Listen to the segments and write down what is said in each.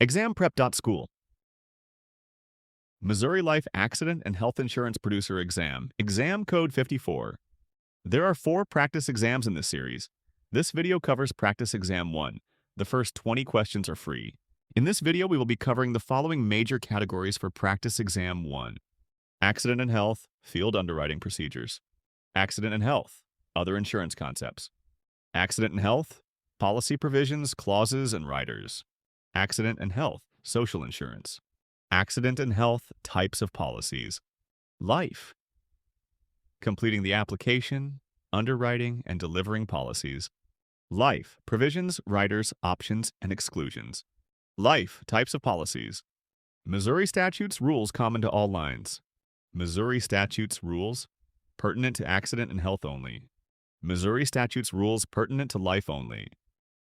ExamPrep.School. Missouri Life Accident and Health Insurance Producer Exam Code 54. There are 4 practice exams in this series. This video covers Practice Exam 1. The first 20 questions are free. In this video, we will be covering the following major categories for Practice Exam 1. Accident and Health, Field Underwriting Procedures. Accident and Health, Other Insurance Concepts. Accident and Health, Policy Provisions, Clauses, and Riders. Accident and Health, Social Insurance. Accident and Health, Types of Policies. Life. Completing the application, underwriting, and delivering policies. Life, Provisions, Riders, Options, and Exclusions. Life, Types of Policies. Missouri Statutes, Rules common to all lines. Missouri Statutes, Rules, pertinent to accident and health only. Missouri Statutes, Rules pertinent to life only.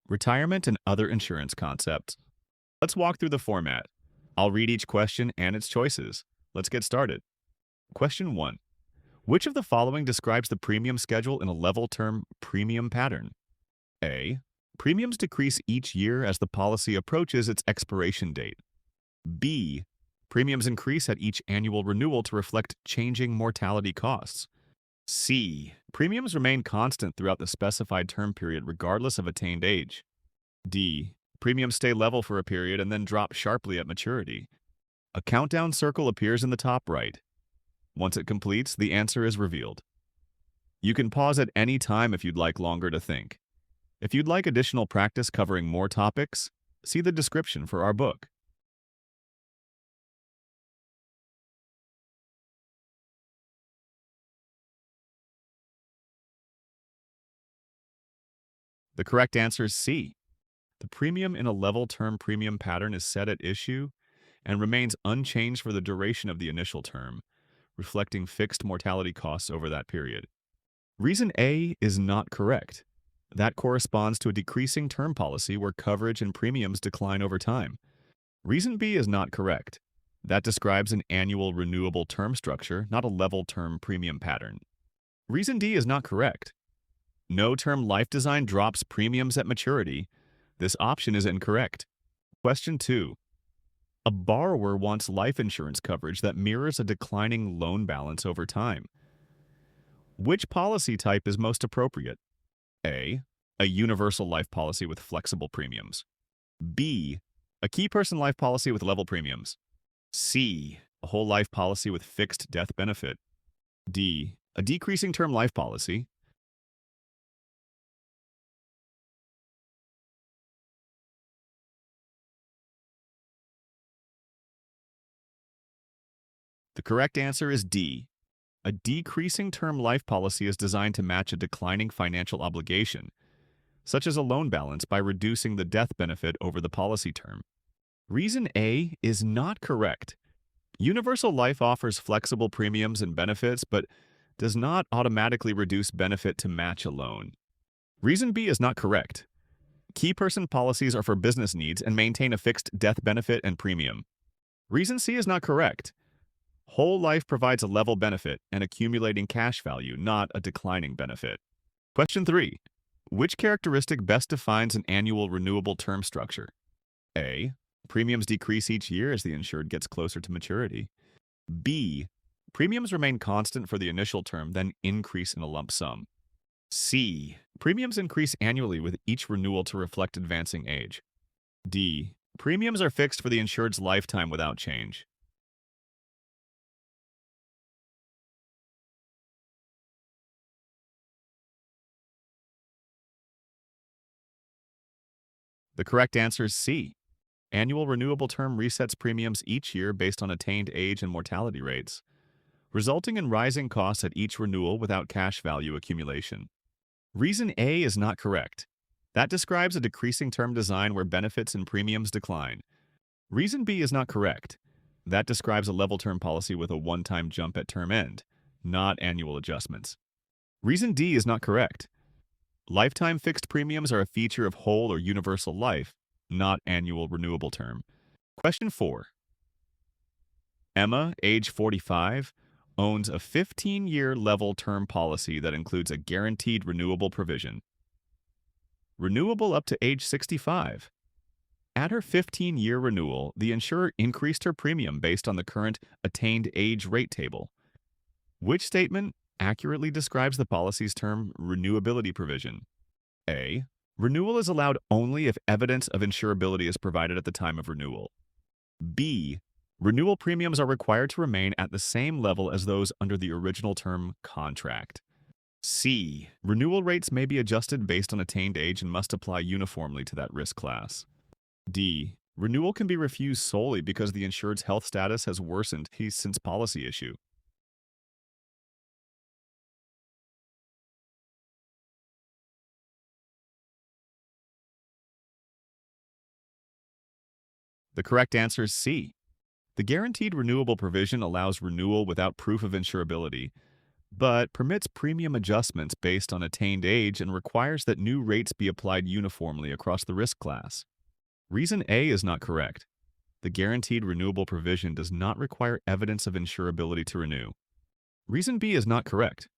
Retirement and other insurance concepts. Let's walk through the format. I'll read each question and its choices. Let's get started. Question 1. Which of the following describes the premium schedule in a level term premium pattern? A. Premiums decrease each year as the policy approaches its expiration date. B. Premiums increase at each annual renewal to reflect changing mortality costs. C. Premiums remain constant throughout the specified term period regardless of attained age. D. Premiums stay level for a period and then drop sharply at maturity. A countdown circle appears in the top right. Once it completes, the answer is revealed. You can pause at any time if you'd like longer to think. If you'd like additional practice covering more topics, see the description for our book. The correct answer is C. The premium in a level term premium pattern is set at issue and remains unchanged for the duration of the initial term, reflecting fixed mortality costs over that period. Reason A is not correct. That corresponds to a decreasing term policy where coverage and premiums decline over time. Reason B is not correct. That describes an annual renewable term structure, not a level term premium pattern. Reason D is not correct. No term life design drops premiums at maturity. This option is incorrect. Question 2. A borrower wants life insurance coverage that mirrors a declining loan balance over time. Which policy type is most appropriate? A. A universal life policy with flexible premiums. B. A key person life policy with level premiums. C. A whole life policy with fixed death benefit. D. A decreasing term life policy. The correct answer is D. A decreasing term life policy is designed to match a declining financial obligation, such as a loan balance, by reducing the death benefit over the policy term. Reason A is not correct. Universal life offers flexible premiums and benefits, but does not automatically reduce benefit to match a loan. Reason B is not correct. Key person policies are for business needs and maintain a fixed death benefit and premium. Reason C is not correct. Whole life provides a level benefit and accumulating cash value, not a declining benefit. Question 3. Which characteristic best defines an annual renewable term structure? A. Premiums decrease each year as the insured gets closer to maturity. B. Premiums remain constant for the initial term, then increase in a lump sum. C. Premiums increase annually with each renewal to reflect advancing age. D. Premiums are fixed for the insured's lifetime without change. The correct answer is C. Annual renewable term resets premiums each year based on attained age and mortality rates, resulting in rising costs at each renewal without cash value accumulation. Reason A is not correct. That describes a decreasing term design where benefits and premiums decline. Reason B is not correct. That describes a level term policy with a one-time jump at term end, not annual adjustments. Reason D is not correct. Lifetime fixed premiums are a feature of whole or universal life, not annual renewable term. Question 4. Emma, age 45, owns a 15-year level term policy that includes a guaranteed renewable provision. Renewable up to age 65. At her 15-year renewal, the insurer increased her premium based on the current attained age rate table. Which statement accurately describes the policy's term renewability provision? A. Renewal is allowed only if evidence of insurability is provided at the time of renewal. B. Renewal premiums are required to remain at the same level as those under the original term contract. C. Renewal rates may be adjusted based on attained age and must apply uniformly to that risk class. D. Renewal can be refused solely because the insured's health status has worsened since policy issue. The correct answer is C. The guaranteed renewable provision allows renewal without proof of insurability, but permits premium adjustments based on attained age and requires that new rates be applied uniformly across the risk class. Reason A is not correct. The guaranteed renewable provision does not require evidence of insurability to renew. Reason B is not correct.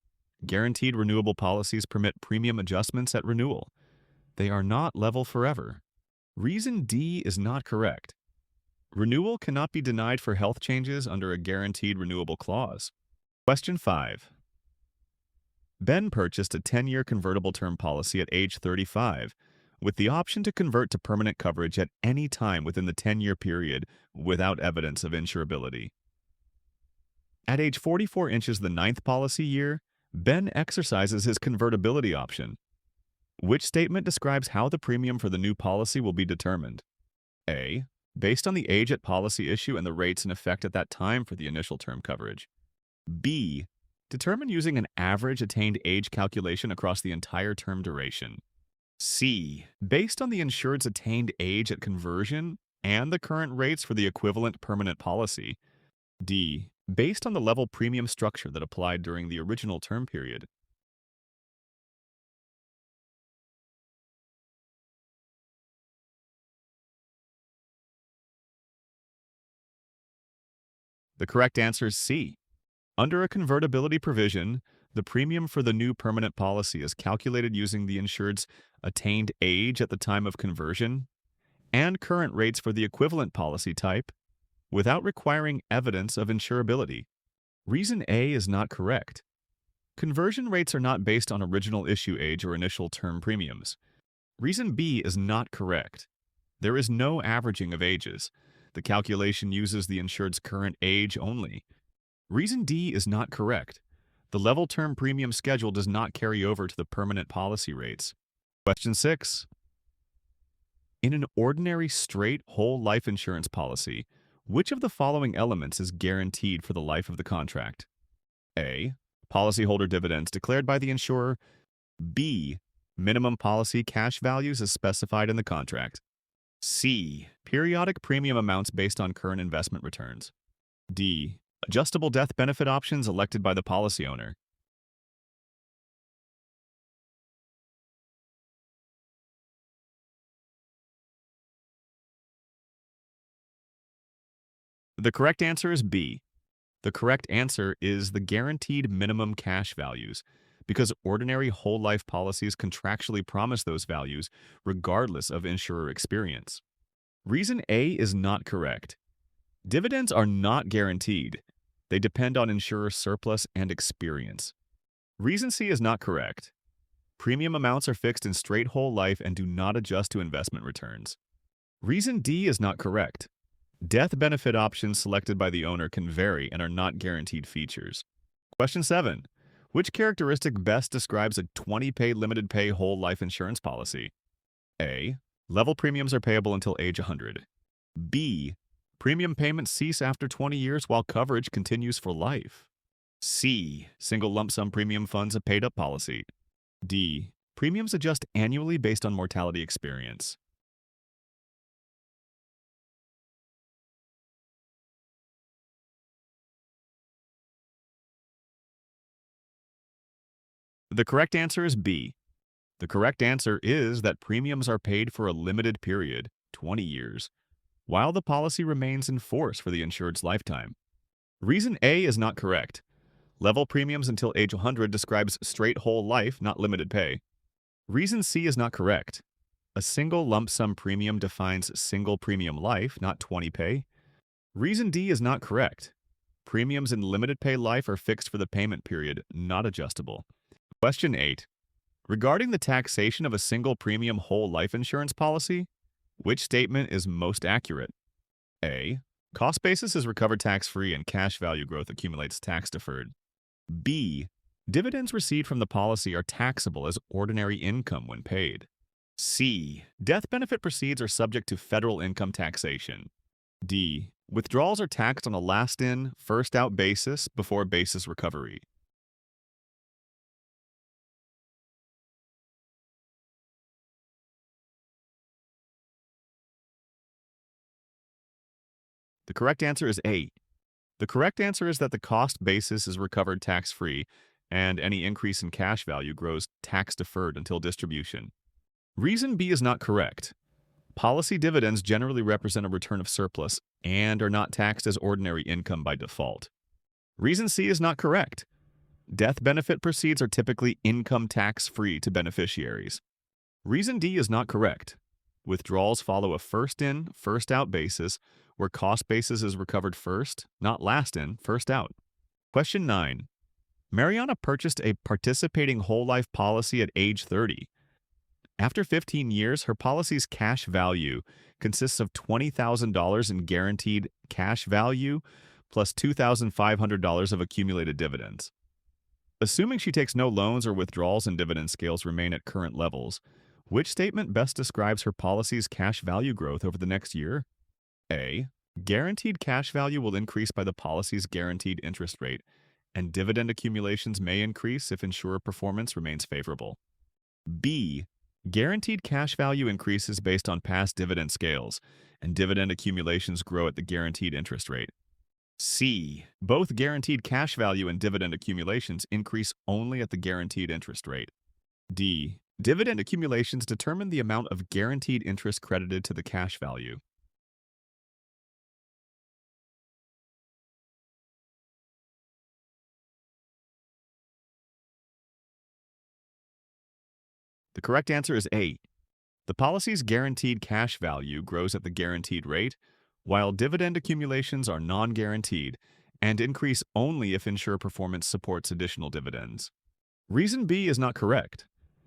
Guaranteed renewable policies permit premium adjustments at renewal. They are not level forever. Reason D is not correct. Renewal cannot be denied for health changes under a guaranteed renewable clause. Question 5. Ben purchased a 10-year convertible term policy at age 35, with the option to convert to permanent coverage at any time within the 10-year period without evidence of insurability. At age 44 inches the ninth policy year, Ben exercises his convertibility option. Which statement describes how the premium for the new policy will be determined? A. Based on the age at policy issue and the rates in effect at that time for the initial term coverage. B. Determined using an average attained age calculation across the entire term duration. C. Based on the insured's attained age at conversion and the current rates for the equivalent permanent policy. D. Based on the level premium structure that applied during the original term period. The correct answer is C. Under a convertibility provision, the premium for the new permanent policy is calculated using the insured's attained age at the time of conversion and current rates for the equivalent policy type without requiring evidence of insurability. Reason A is not correct. Conversion rates are not based on original issue age or initial term premiums. Reason B is not correct. There is no averaging of ages. The calculation uses the insured's current age only. Reason D is not correct. The level term premium schedule does not carry over to the permanent policy rates. Question 6. In an ordinary straight whole life insurance policy, which of the following elements is guaranteed for the life of the contract? A. Policyholder dividends declared by the insurer. B. Minimum policy cash values as specified in the contract. C. Periodic premium amounts based on current investment returns. D. Adjustable death benefit options elected by the policy owner. The correct answer is B. The correct answer is the guaranteed minimum cash values, because ordinary whole life policies contractually promise those values regardless of insurer experience. Reason A is not correct. Dividends are not guaranteed. They depend on insurer surplus and experience. Reason C is not correct. Premium amounts are fixed in straight whole life and do not adjust to investment returns. Reason D is not correct. Death benefit options selected by the owner can vary and are not guaranteed features. Question 7. Which characteristic best describes a 20-pay limited pay whole life insurance policy? A. Level premiums are payable until age 100. B. Premium payments cease after 20 years while coverage continues for life. C. Single lump sum premium funds a paid-up policy. D. Premiums adjust annually based on mortality experience. The correct answer is B. The correct answer is that premiums are paid for a limited period, 20 years, while the policy remains in force for the insured's lifetime. Reason A is not correct. Level premiums until age 100 describes straight whole life, not limited pay. Reason C is not correct. A single lump sum premium defines single premium life, not 20 pay. Reason D is not correct. Premiums in limited pay life are fixed for the payment period, not adjustable. Question 8. Regarding the taxation of a single premium whole life insurance policy, which statement is most accurate? A. Cost basis is recovered tax-free and cash value growth accumulates tax-deferred. B. Dividends received from the policy are taxable as ordinary income when paid. C. Death benefit proceeds are subject to federal income taxation. D. Withdrawals are taxed on a last-in, first-out basis before basis recovery. The correct answer is A. The correct answer is that the cost basis is recovered tax-free, and any increase in cash value grows tax-deferred until distribution. Reason B is not correct. Policy dividends generally represent a return of surplus and are not taxed as ordinary income by default. Reason C is not correct. Death benefit proceeds are typically income tax-free to beneficiaries. Reason D is not correct. Withdrawals follow a first-in, first-out basis where cost basis is recovered first, not last-in, first-out. Question 9. Mariana purchased a participating whole life policy at age 30. After 15 years, her policy's cash value consists of $20,000 in guaranteed cash value plus $2,500 of accumulated dividends. Assuming she takes no loans or withdrawals and dividend scales remain at current levels, which statement best describes her policy's cash value growth over the next year? A. Guaranteed cash value will increase by the policy's guaranteed interest rate, and dividend accumulations may increase if insurer performance remains favorable. B. Guaranteed cash value increases based on past dividend scales, and dividend accumulations grow at the guaranteed interest rate. C. Both guaranteed cash value and dividend accumulations increase only at the guaranteed interest rate. D. Dividend accumulations determine the amount of guaranteed interest credited to the cash value. The correct answer is A. The policy's guaranteed cash value grows at the guaranteed rate, while dividend accumulations are non-guaranteed and increase only if insurer performance supports additional dividends. Reason B is not correct.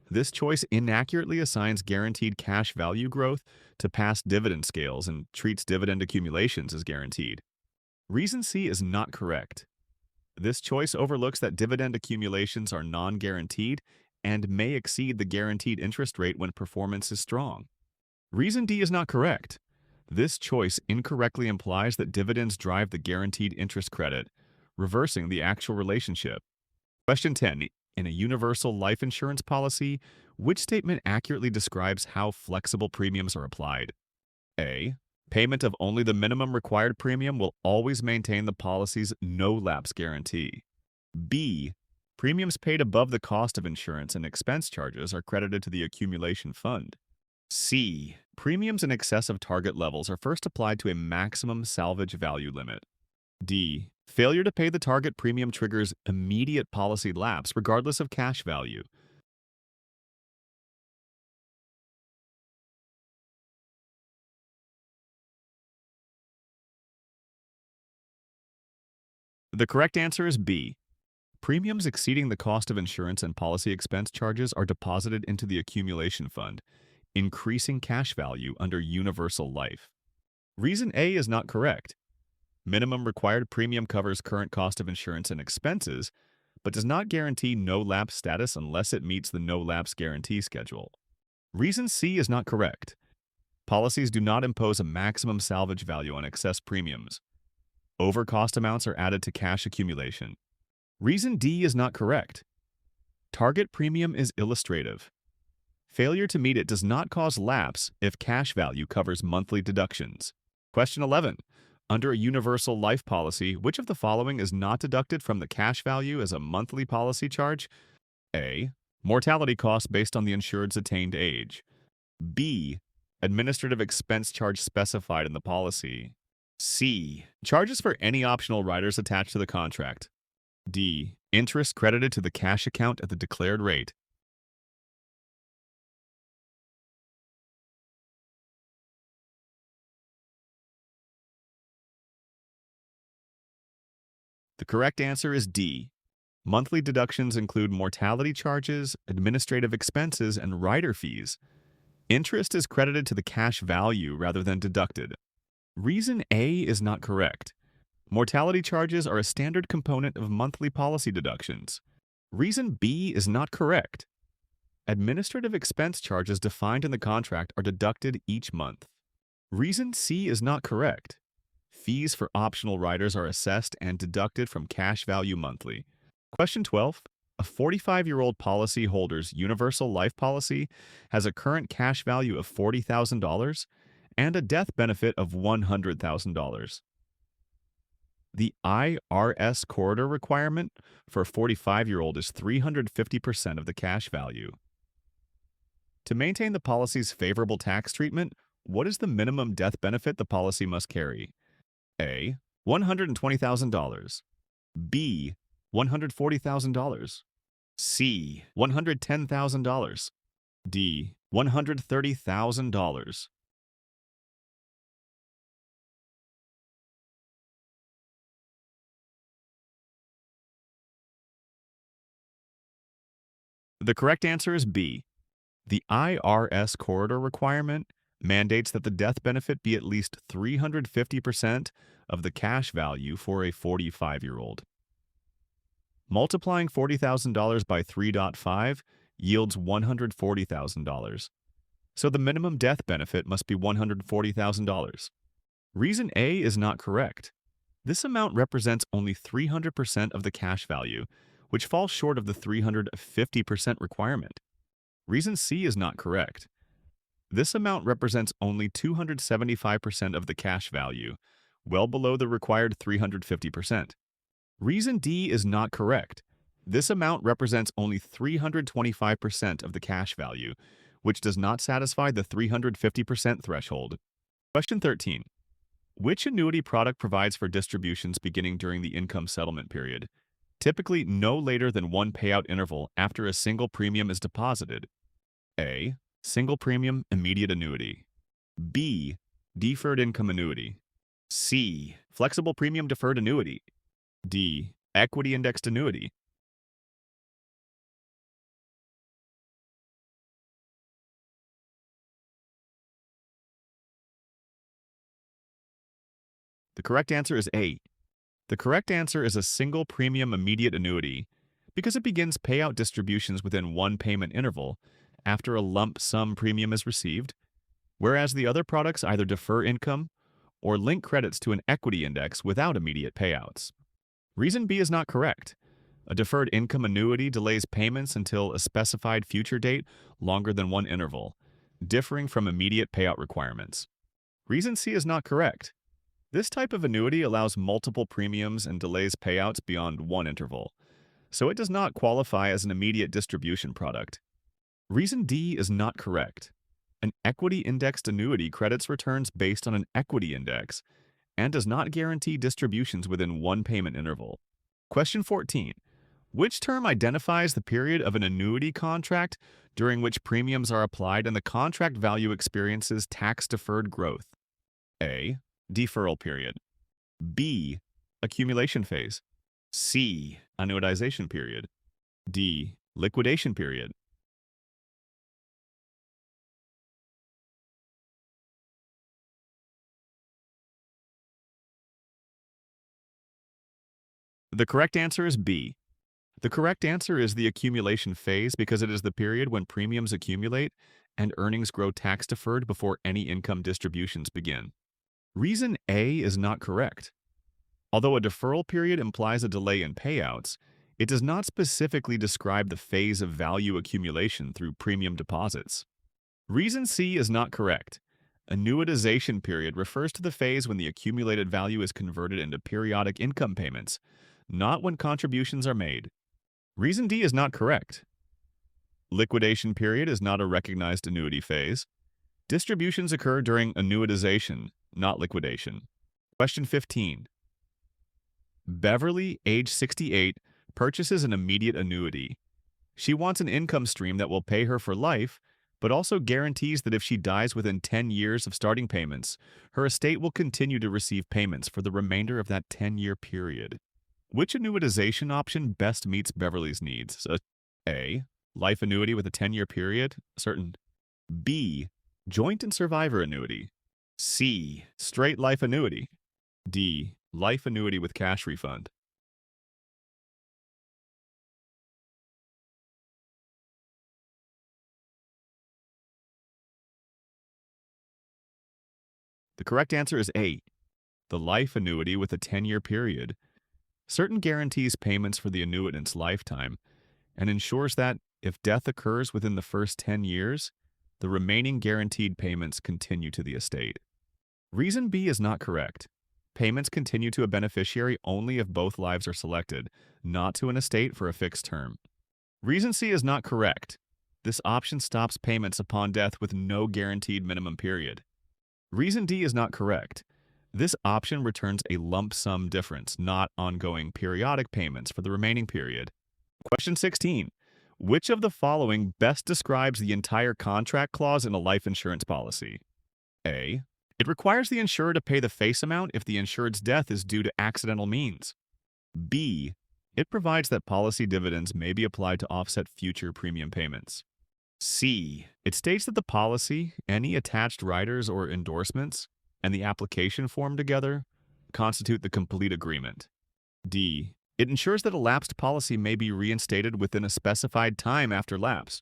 This choice inaccurately assigns guaranteed cash value growth to past dividend scales and treats dividend accumulations as guaranteed. Reason C is not correct. This choice overlooks that dividend accumulations are non-guaranteed and may exceed the guaranteed interest rate when performance is strong. Reason D is not correct. This choice incorrectly implies that dividends drive the guaranteed interest credit, reversing the actual relationship. Question 10. In a universal life insurance policy, which statement accurately describes how flexible premiums are applied? A. Payment of only the minimum required premium will always maintain the policy's no-lapse guarantee. B. Premiums paid above the cost of insurance and expense charges are credited to the accumulation fund. C. Premiums in excess of target levels are first applied to a maximum salvage value limit. D. Failure to pay the target premium triggers immediate policy lapse regardless of cash value. The correct answer is B. Premiums exceeding the cost of insurance and policy expense charges are deposited into the accumulation fund, increasing cash value under universal life. Reason A is not correct. Minimum required premium covers current cost of insurance and expenses, but does not guarantee no-lapse status unless it meets the no-lapse guarantee schedule. Reason C is not correct. Policies do not impose a maximum salvage value on excess premiums. Overcost amounts are added to cash accumulation. Reason D is not correct. Target premium is illustrative. Failure to meet it does not cause lapse if cash value covers monthly deductions. Question 11. Under a universal life policy, which of the following is not deducted from the cash value as a monthly policy charge? A. Mortality costs based on the insured's attained age. B. Administrative expense charge specified in the policy. C. Charges for any optional riders attached to the contract. D. Interest credited to the cash account at the declared rate. The correct answer is D. Monthly deductions include mortality charges, administrative expenses, and rider fees. Interest is credited to the cash value rather than deducted. Reason A is not correct. Mortality charges are a standard component of monthly policy deductions. Reason B is not correct. Administrative expense charges defined in the contract are deducted each month. Reason C is not correct. Fees for optional riders are assessed and deducted from cash value monthly. Question 12. A 45-year-old policyholder's universal life policy has a current cash value of $40,000 and a death benefit of $100,000. The IRS corridor requirement for a 45-year-old is 350% of the cash value. To maintain the policy's favorable tax treatment, what is the minimum death benefit the policy must carry? A. $120,000. B. $140,000. C. $110,000. D. $130,000. The correct answer is B. The IRS corridor requirement mandates that the death benefit be at least 350% of the cash value for a 45-year-old. Multiplying $40,000 by 3.5 yields $140,000. So the minimum death benefit must be $140,000. Reason A is not correct. This amount represents only 300% of the cash value, which falls short of the 350% requirement. Reason C is not correct. This amount represents only 275% of the cash value, well below the required 350%. Reason D is not correct. This amount represents only 325% of the cash value, which does not satisfy the 350% threshold. Question 13. Which annuity product provides for distributions beginning during the income settlement period, typically no later than one payout interval after a single premium is deposited? A. Single premium immediate annuity. B. Deferred income annuity. C. Flexible premium deferred annuity. D. Equity indexed annuity. The correct answer is A. The correct answer is a single premium immediate annuity because it begins payout distributions within one payment interval after a lump sum premium is received, whereas the other products either defer income or link credits to an equity index without immediate payouts. Reason B is not correct. A deferred income annuity delays payments until a specified future date longer than one interval, differing from immediate payout requirements. Reason C is not correct. This type of annuity allows multiple premiums and delays payouts beyond one interval, so it does not qualify as an immediate distribution product. Reason D is not correct. An equity-indexed annuity credits returns based on an equity index and does not guarantee distributions within one payment interval. Question 14. Which term identifies the period of an annuity contract during which premiums are applied and the contract value experiences tax-deferred growth? A. Deferral period. B. Accumulation phase. C. Annuitization period. D. Liquidation period. The correct answer is B. The correct answer is the accumulation phase because it is the period when premiums accumulate and earnings grow tax-deferred before any income distributions begin. Reason A is not correct. Although a deferral period implies a delay in payouts, it does not specifically describe the phase of value accumulation through premium deposits. Reason C is not correct. Annuitization period refers to the phase when the accumulated value is converted into periodic income payments, not when contributions are made. Reason D is not correct. Liquidation period is not a recognized annuity phase. Distributions occur during annuitization, not liquidation. Question 15. Beverly, age 68, purchases an immediate annuity. She wants an income stream that will pay her for life, but also guarantees that if she dies within 10 years of starting payments, her estate will continue to receive payments for the remainder of that 10-year period. Which annuitization option best meets Beverly's needs? So, A. Life annuity with a 10-year period, certain. B. Joint and survivor annuity. C. Straight life annuity. D. Life annuity with cash refund. The correct answer is A. The life annuity with a 10-year period. Certain guarantees payments for the annuitant's lifetime and ensures that if death occurs within the first 10 years, the remaining guaranteed payments continue to the estate. Reason B is not correct. Payments continue to a beneficiary only if both lives are selected, not to an estate for a fixed term. Reason C is not correct. This option stops payments upon death with no guaranteed minimum period. Reason D is not correct. This option returns a lump sum difference, not ongoing periodic payments for the remaining period. Question 16. Which of the following best describes the entire contract clause in a life insurance policy? A. It requires the insurer to pay the face amount if the insured's death is due to accidental means. B. It provides that policy dividends may be applied to offset future premium payments. C. It states that the policy, any attached riders or endorsements, and the application form together constitute the complete agreement. D. It ensures that a lapsed policy may be reinstated within a specified time after lapse.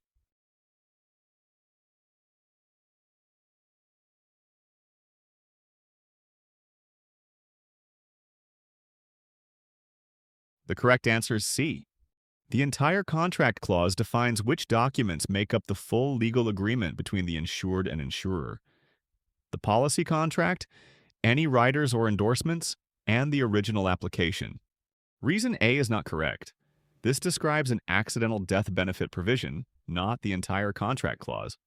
The correct answer is C. The entire contract clause defines which documents make up the full legal agreement between the insured and insurer. The policy contract, any riders or endorsements, and the original application. Reason A is not correct. This describes an accidental death benefit provision, not the entire contract clause.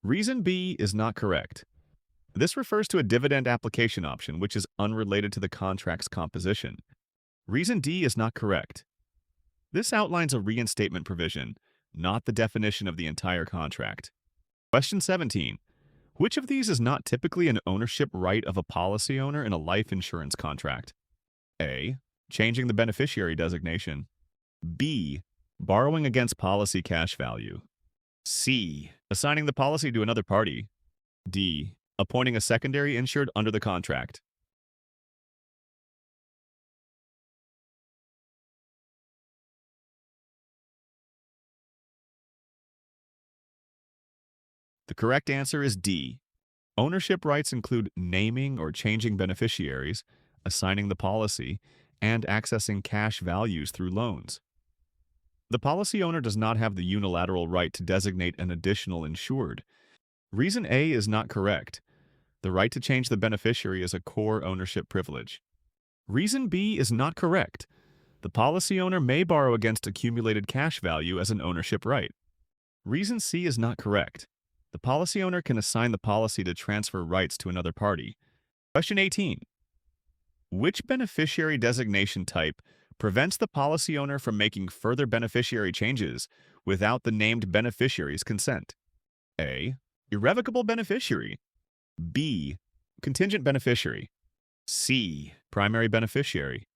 Reason B is not correct. This refers to a dividend application option, which is unrelated to the contract's composition. Reason D is not correct. This outlines a reinstatement provision, not the definition of the entire contract. Question 17. Which of these is not typically an ownership right of a policy owner in a life insurance contract? A. Changing the beneficiary designation. B. Borrowing against policy cash value. C. Assigning the policy to another party. D. Appointing a secondary insured under the contract. The correct answer is D. Ownership rights include naming or changing beneficiaries, assigning the policy, and accessing cash values through loans. The policy owner does not have the unilateral right to designate an additional insured. Reason A is not correct. The right to change the beneficiary is a core ownership privilege. Reason B is not correct. The policy owner may borrow against accumulated cash value as an ownership right. Reason C is not correct. The policy owner can assign the policy to transfer rights to another party. Question 18. Which beneficiary designation type prevents the policy owner from making further beneficiary changes without the named beneficiary's consent? A. Irrevocable beneficiary. B. Contingent beneficiary. C. Primary beneficiary.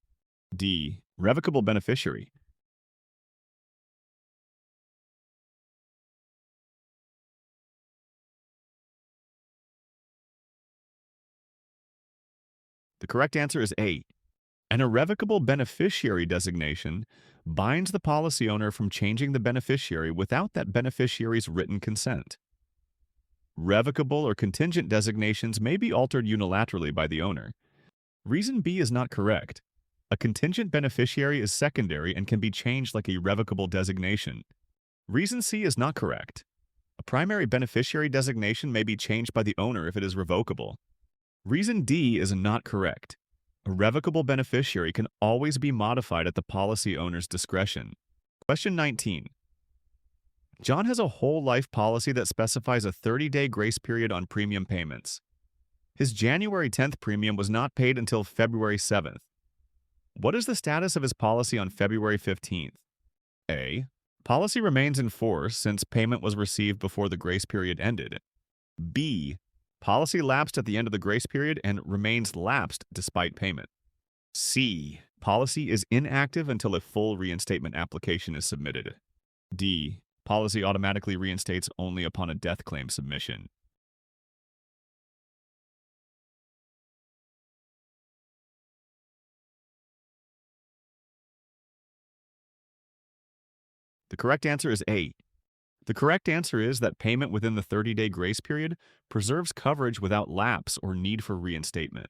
D. Revocable beneficiary. The correct answer is A. An irrevocable beneficiary designation binds the policy owner from changing the beneficiary without that beneficiary's written consent. Revocable or contingent designations may be altered unilaterally by the owner. Reason B is not correct. A contingent beneficiary is secondary and can be changed like a revocable designation. Reason C is not correct. A primary beneficiary designation may be changed by the owner if it is revocable. Reason D is not correct. A revocable beneficiary can always be modified at the policy owner's discretion. Question 19. John has a whole life policy that specifies a 30-day grace period on premium payments. His January 10th premium was not paid until February 7th. What is the status of his policy on February 15th? A. Policy remains in force since payment was received before the grace period ended. B. Policy lapsed at the end of the grace period and remains lapsed despite payment. C. Policy is inactive until a full reinstatement application is submitted. D. Policy automatically reinstates only upon a death claim submission. The correct answer is A. The correct answer is that payment within the 30-day grace period preserves coverage without lapse or need for reinstatement.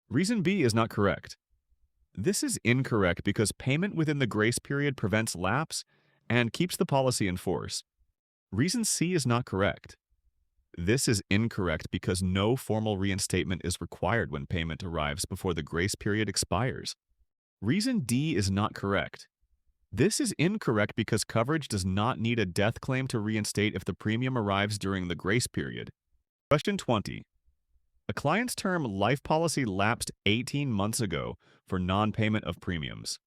Reason B is not correct. This is incorrect because payment within the grace period prevents lapse and keeps the policy in force. Reason C is not correct. This is incorrect because no formal reinstatement is required when payment arrives before the grace period expires. Reason D is not correct. This is incorrect because coverage does not need a death claim to reinstate if the premium arrives during the grace period. Question 20. A client's term life policy lapsed 18 months ago for non-payment of premiums.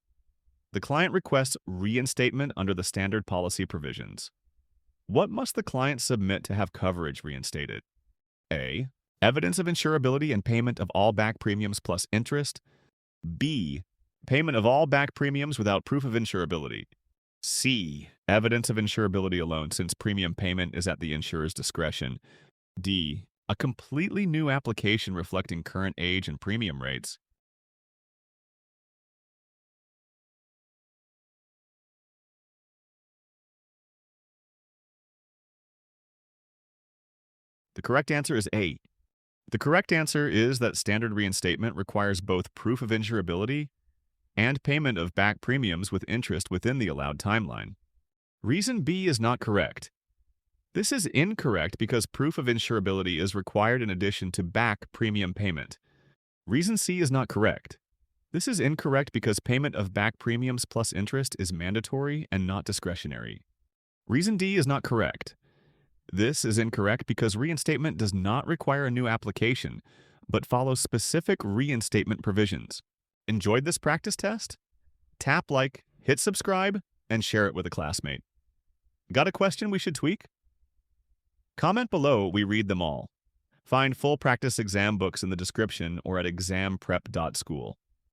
The client requests reinstatement under the standard policy provisions. What must the client submit to have coverage reinstated? A. Evidence of insurability and payment of all back premiums plus interest. B. Payment of all back premiums without proof of insurability. C. Evidence of insurability alone since premium payment is at the insurer's discretion. D. A completely new application reflecting current age and premium rates. The correct answer is A. The correct answer is that standard reinstatement requires both proof of insurability and payment of back premiums with interest within the allowed timeline. Reason B is not correct. This is incorrect because proof of insurability is required in addition to back premium payment. Reason C is not correct. This is incorrect because payment of back premiums plus interest is mandatory and not discretionary. Reason D is not correct. This is incorrect because reinstatement does not require a new application, but follows specific reinstatement provisions. Enjoyed this practice test? Tap like, hit subscribe, and share it with a classmate. Got a question we should tweak? Comment below, we read them all. Find full practice exam books in the description or at ExamPrep.School.